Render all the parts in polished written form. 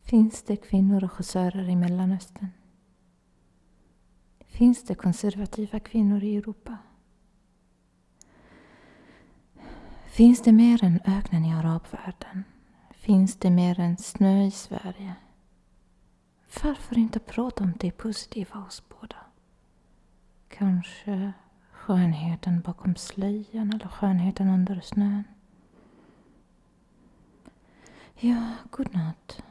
Finns det kvinnoregissörer i Mellanöstern? Finns det konservativa kvinnor i Europa? Finns det mer än öknen i arabvärlden? Finns det mer än snö i Sverige? Varför inte prata om det positiva hos båda? Kanske skönheten bakom slöjan eller skönheten under snön. Ja, godnatt.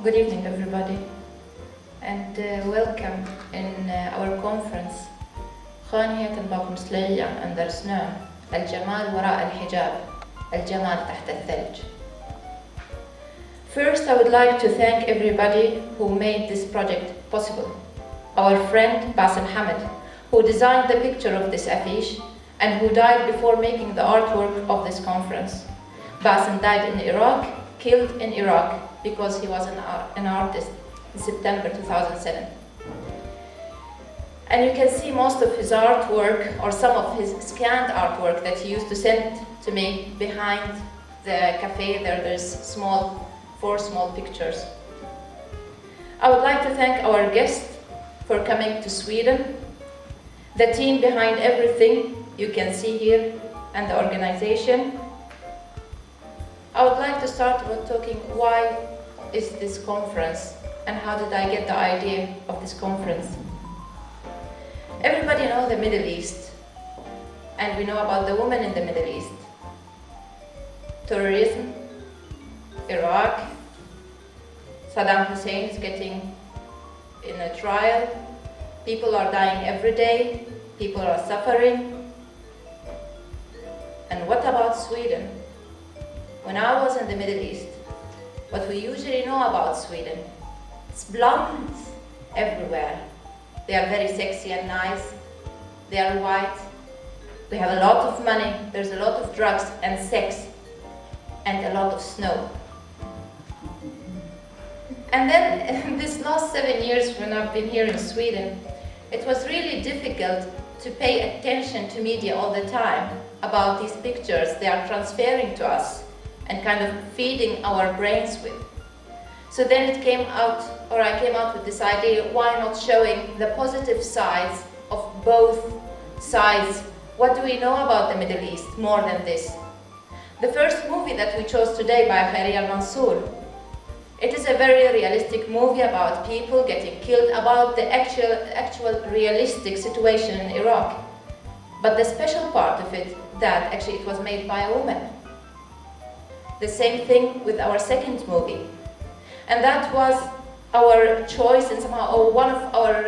Good evening, everybody, and welcome in our conference skönheten bakom slöjan under snön, الجمال وراء الحجاب, الجمال تحت الثلج. First, I would like to thank everybody who made this project possible. Our friend Bassem Hamid, who designed the picture of this affiche and who died before making the artwork of this conference. Bassem died in Iraq, killed in Iraq, because he was an artist in September 2007. And you can see most of his artwork, or some of his scanned artwork that he used to send to me behind the cafe. There's four small pictures. I would like to thank our guests for coming to Sweden, the team behind everything you can see here, and the organization. I would like to start with talking why is this conference and how did I get the idea of this conference. Everybody knows the Middle East, and we know about the women in the Middle East. Terrorism, Iraq, Saddam Hussein is getting in a trial, people are dying every day, people are suffering. And what about Sweden? When I was in the Middle East, what we usually know about Sweden, it's blondes everywhere. They are very sexy and nice. They are white. They have a lot of money. There's a lot of drugs and sex and a lot of snow. And then in this last 7 years when I've been here in Sweden, it was really difficult to pay attention to media all the time about these pictures they are transferring to us and kind of feeding our brains with. So then I came out with this idea, why not showing the positive sides of both sides? What do we know about the Middle East more than this? The first movie that we chose today by Khairi al-Mansour, it is a very realistic movie about people getting killed, about the actual realistic situation in Iraq. But the special part of it, that actually it was made by a woman. The same thing with our second movie. And that was our choice and somehow, or one of our,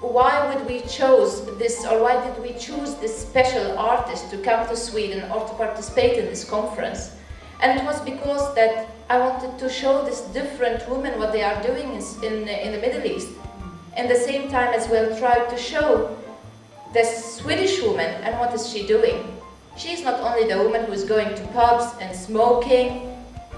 why would we choose this, or why did we choose this special artist to come to Sweden or to participate in this conference? And it was because that I wanted to show this different women what they are doing in the Middle East. And at the same time as well try to show the Swedish woman and what is she doing. She's not only the woman who is going to pubs and smoking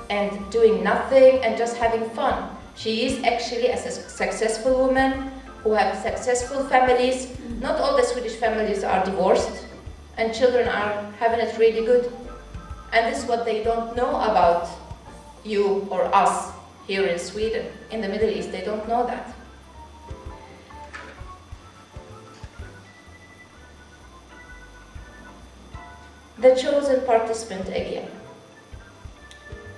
and doing nothing and just having fun. She is actually a successful woman who have successful families. Not all the Swedish families are divorced, and children are having it really good. And this is what they don't know about you or us here in Sweden. In the Middle East, they don't know that. The chosen participant again.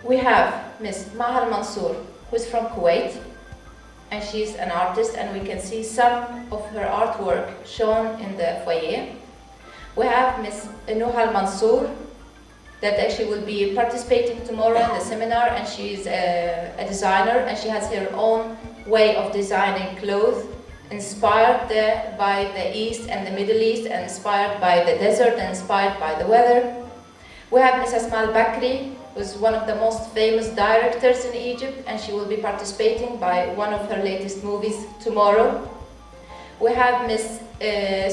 We have Miss Mahal Mansour, who is from Kuwait, and she's an artist, and we can see some of her artwork shown in the foyer. We have Miss Nuhal Mansour, that actually will be participating tomorrow in the seminar, and she's a designer, and she has her own way of designing clothes, inspired by the East and the Middle East, and inspired by the desert, and inspired by the weather. We have Miss Asma Bakri, who's one of the most famous directors in Egypt, and she will be participating by one of her latest movies tomorrow. We have Miss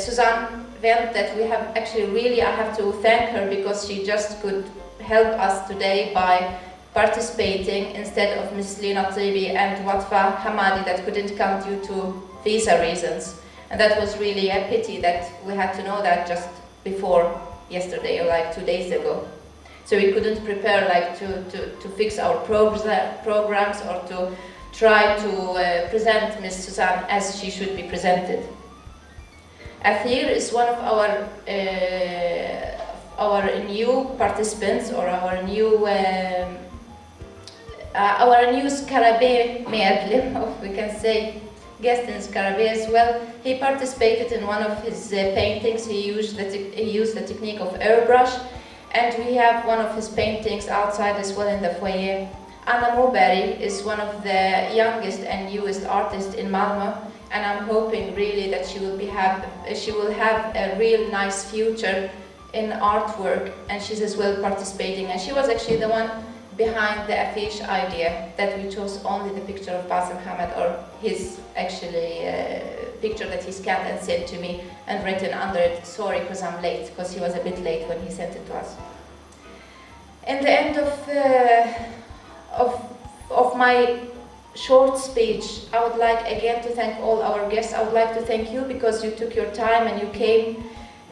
Suzanne Wendt, that we have actually really, I have to thank her because she just could help us today by participating instead of Miss Lina Tibi and Watfa Hamadi that couldn't come due to visa reasons. And that was really a pity that we had to know that just before yesterday or like 2 days ago. So we couldn't prepare like to fix our programs or to try to present Miss Suzanne as she should be presented. Athir is one of our new participants, or our new Skarabe medlem, we can say guest in Skarabe as well. He participated in one of his paintings. He used the technique of airbrush, and we have one of his paintings outside as well in the foyer. Anna Moberg is one of the youngest and newest artists in Malmö, and I'm hoping really that she will have a real nice future in artwork, and she's as well participating. And she was actually the one behind the affiche idea, that we chose only the picture of Basim Hamad, or his actually picture that he scanned and sent to me, and written under it, sorry because I'm late, because he was a bit late when he sent it to us. In the end of my short speech, I would like again to thank all our guests. I would like to thank you because you took your time and you came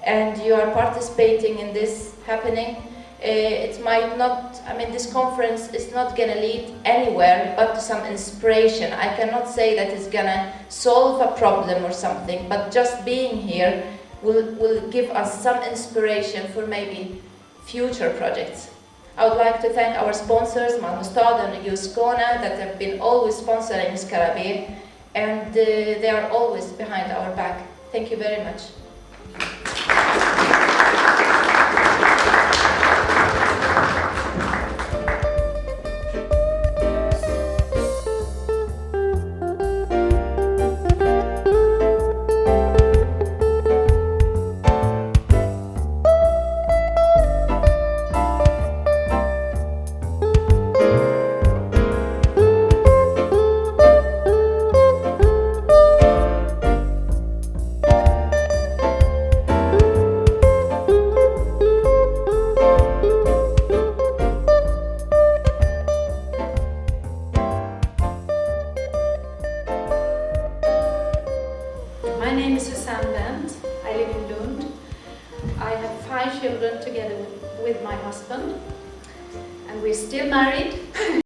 and you are participating in this happening. It might not, this conference is not going to lead anywhere but to some inspiration. I cannot say that it's going to solve a problem or something, but just being here will give us some inspiration for maybe future projects. I would like to thank our sponsors, Malmö Stad and Skåne, that have been always sponsoring Skarabe, and they are always behind our back. Thank you very much. Children together with my husband, and we're still married.